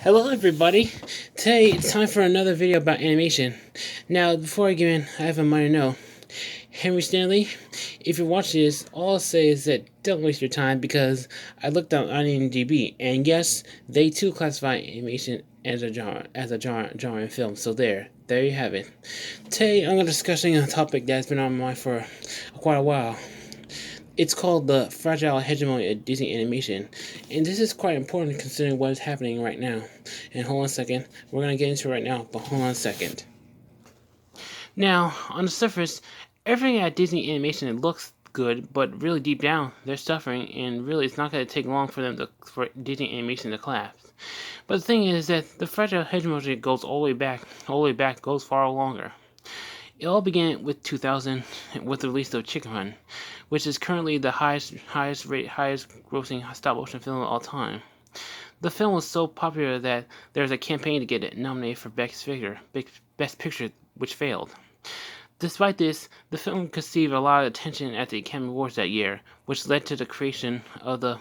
Hello everybody! Today it's time for another video about animation. Now before I get in, I have a minor note. Henry Stanley, if you're watching this, all I'll say is that don't waste your time because I looked on IMDb and yes, they too classify animation as a genre in film. So there you have it. Today I'm going to be discussing a topic that's been on my mind for quite a while. It's called the fragile hegemony of Disney Animation, and this is quite important considering what is happening right now. And hold on a second, we're going to get into it right now, but hold on a second. Now, on the surface, everything at Disney Animation looks good, but really deep down, they're suffering, and really it's not going to take long for Disney Animation to collapse. But the thing is that the fragile hegemony goes all the way back, goes far longer. It all began with 2000 with the release of Chicken Run, which is currently the highest grossing stop motion film of all time. The film was so popular that there was a campaign to get it nominated for Best Picture, which failed. Despite this, the film received a lot of attention at the Academy Awards that year, which led to the creation of the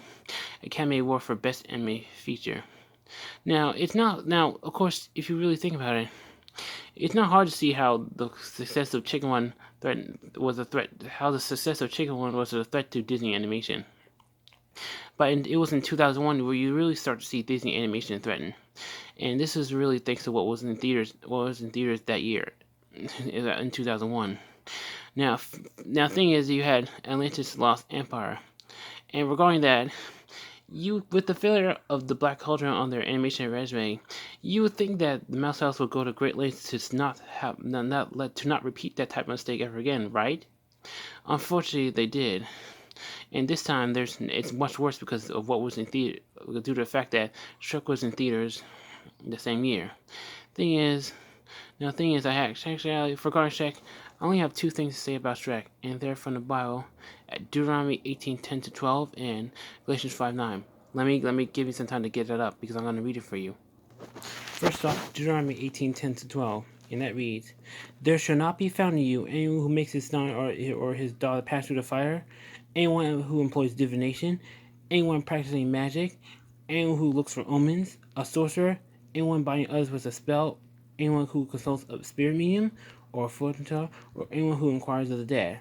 Academy Award for Best Animated Feature. Now, of course, if you really think about it, it's not hard to see how the success of Chicken Run was a threat to Disney Animation. But it was in 2001 where you really start to see Disney Animation threatened, and this is really thanks to what was in theaters that year, in 2001. Now, thing is, you had Atlantis Lost Empire, and regarding that, with the failure of the Black Cauldron on their animation resume, you would think that the Mouse House would go to great lengths to not repeat that type of mistake ever again, right? Unfortunately, they did, and this time it's much worse because of what was in theater, due to the fact that Shrek was in theaters the same year. Thing is, regarding Shrek, I only have two things to say about Shrek, and they're from the Bible, at Deuteronomy 18:10-12 and Galatians 5:9. Let me give you some time to get that up because I'm going to read it for you. First off, Deuteronomy 18:10-12, and that reads, "There shall not be found in you anyone who makes his son or his daughter pass through the fire, anyone who employs divination, anyone practicing magic, anyone who looks for omens, a sorcerer, anyone binding others with a spell, anyone who consults a spirit medium or a fortune teller, or anyone who inquires of the dead.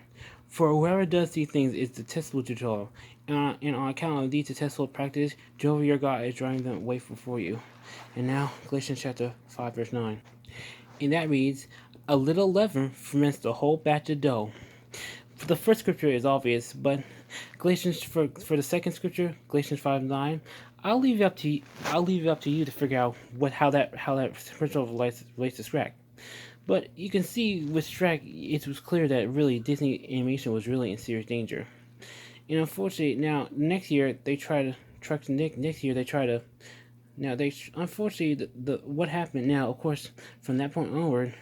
For whoever does these things is detestable to Jehovah, and on account of these detestable practices, Jehovah your God is driving them away before you." And now, Galatians chapter 5, verse 9. And that reads, "A little leaven ferments the whole batch of dough." The first scripture is obvious, but Galatians for the second scripture, Galatians 5:9, I'll leave it up to you to figure out how that scripture relates to Shrek. But you can see with Shrek, it was clear that really Disney Animation was really in serious danger. And unfortunately, now next year they try to. Unfortunately, what happened now, of course, from that point onward,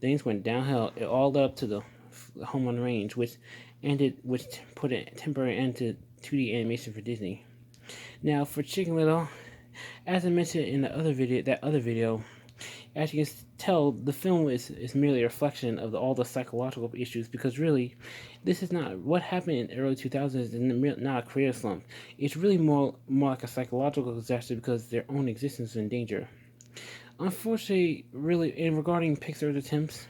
things went downhill. It all led up to the Home on the Range, which put a temporary end to 2D animation for Disney. Now, for Chicken Little, as I mentioned in that other video, as you can tell, the film is merely a reflection of all the psychological issues, because really, this is not what happened in the early 2000s. Is not a creative slump. It's really more like a psychological disaster because their own existence is in danger. Unfortunately, really, and regarding Pixar's attempts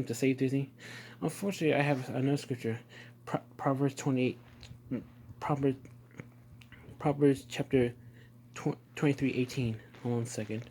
to save Disney, unfortunately, I have another scripture, Proverbs 28, Proverbs chapter 23:18. Hold on a second.